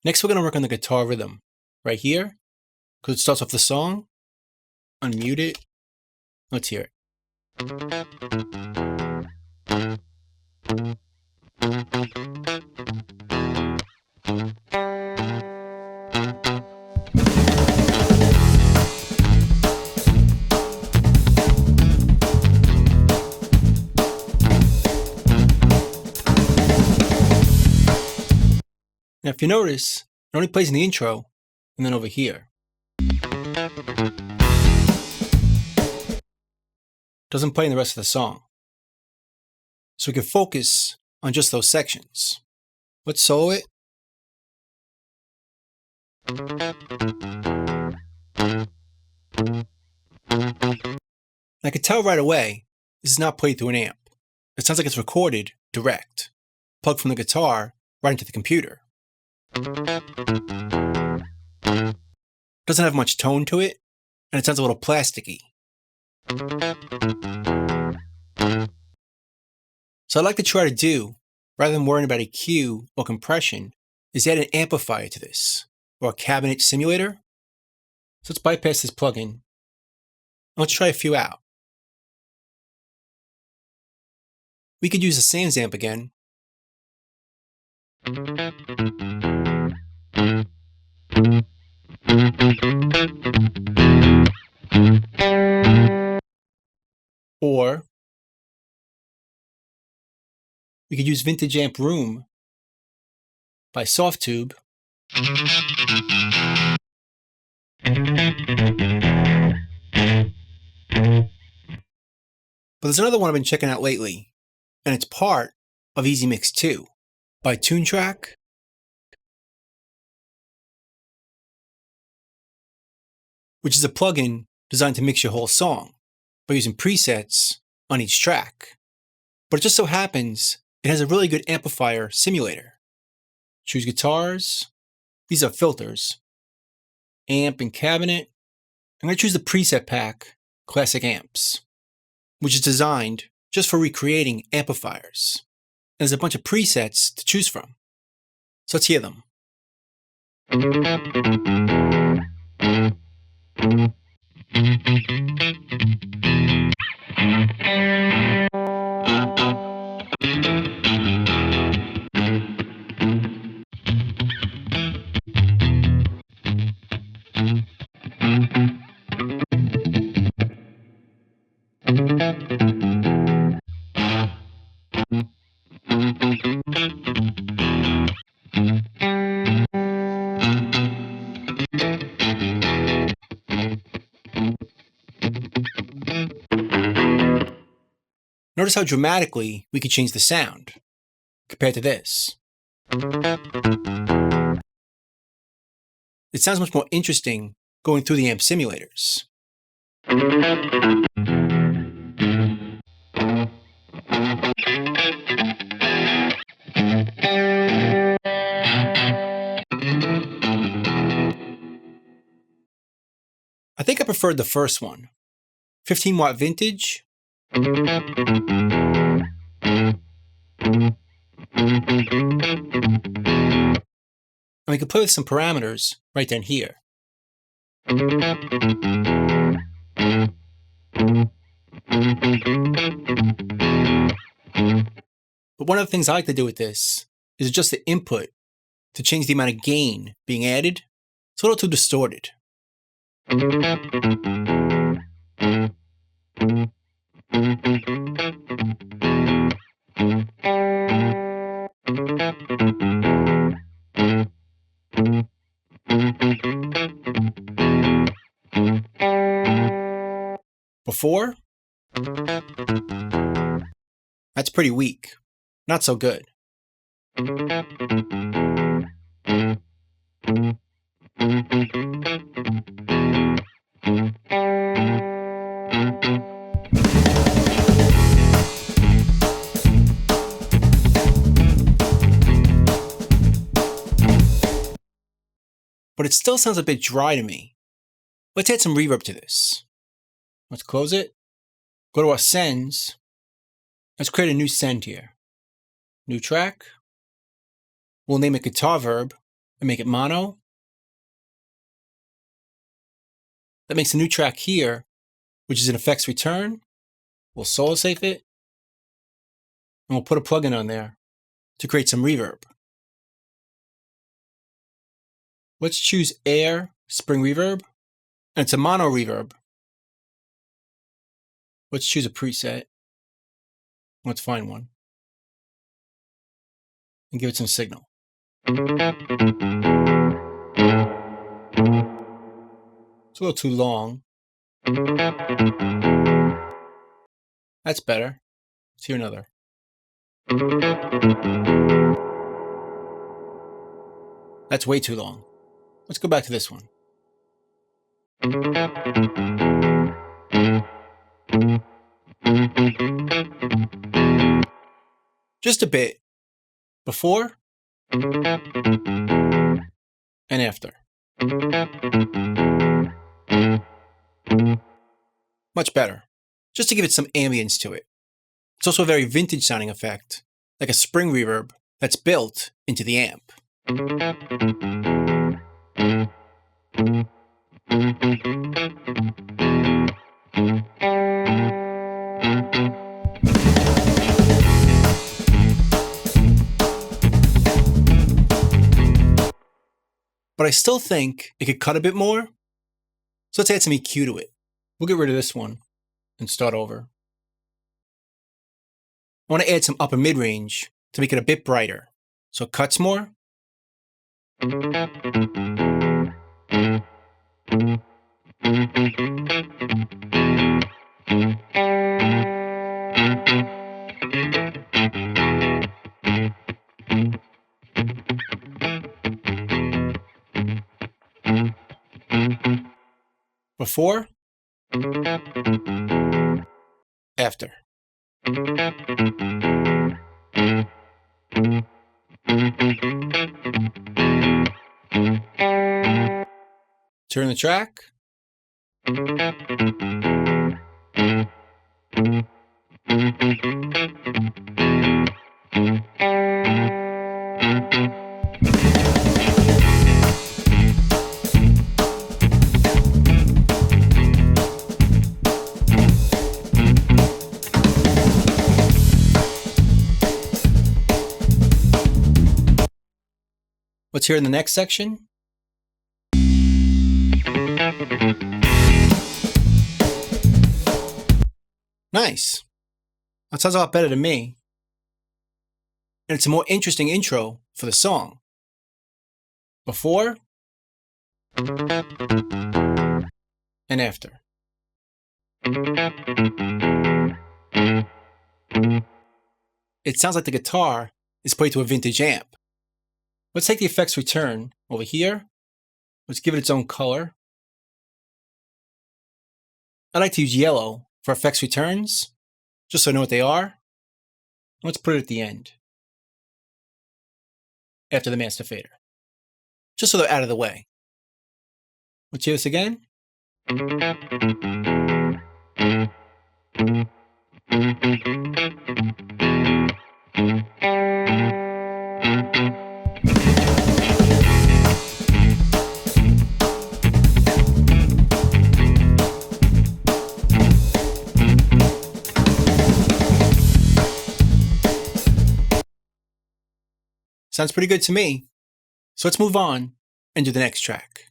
Next, we're going to work on the guitar rhythm right here, because it starts off the song. Unmute it. Let's hear it. Now, if you notice, it only plays in the intro and then over here. Doesn't play in the rest of the song. So we can focus on just those sections. Let's solo it. I can tell right away this is not played through an amp. It sounds like it's recorded direct, plugged from the guitar right into the computer. Doesn't have much tone to it, and it sounds a little plasticky. So I'd like to try to do, rather than worrying about EQ or compression, is add an amplifier to this, or a cabinet simulator. So let's bypass this plugin, and let's try a few out. We could use the Sans amp again. Or we could use Vintage Amp Room by Softtube. But there's another one I've been checking out lately, and it's part of Easy Mix 2 by Track, which is a plugin designed to mix your whole song by using presets on each track. But it just so happens it has a really good amplifier simulator. Choose guitars. These are filters. Amp and cabinet. I'm going to choose the preset pack, Classic Amps, which is designed just for recreating amplifiers. And there's a bunch of presets to choose from. So let's hear them. Notice how dramatically we could change the sound compared to this. It sounds much more interesting going through the amp simulators. I think I preferred the first one, 15-watt vintage. And we can play with some parameters right down here. But one of the things I like to do with this is adjust the input to change the amount of gain being added. It's a little too distorted. Before? That's pretty weak. Not so good. But it still sounds a bit dry to me. Let's add some reverb to this. Let's close it. Go to our sends. Let's create a new send here. New track. We'll name it guitar verb and make it mono. That makes a new track here, which is an effects return. We'll solo safe it, and we'll put a plugin on there to create some reverb. Let's choose Air Spring Reverb, and it's a mono reverb. Let's choose a preset. Let's find one and give it some signal. It's a little too long. That's better. Let's hear another. That's way too long. Let's go back to this one. Just a bit. Before and after. Much better. Just to give it some ambience to it. It's also a very vintage sounding effect, like a spring reverb that's built into the amp. But I still think it could cut a bit more. So let's add some EQ to it. We'll get rid of this one and start over. I want to add some upper mid-range to make it a bit brighter, so it cuts more. Before, after. Turn the track. Let's hear in the next section. Nice. That sounds a lot better to me. And it's a more interesting intro for the song. Before and after. It sounds like the guitar is played to a vintage amp. Let's take the effects return over here. Let's give it its own color. I like to use yellow for effects returns, just so I know what they are. Let's put it at the end, after the master fader, just so they're out of the way. Let's hear this again. Sounds pretty good to me. So let's move on and do the next track.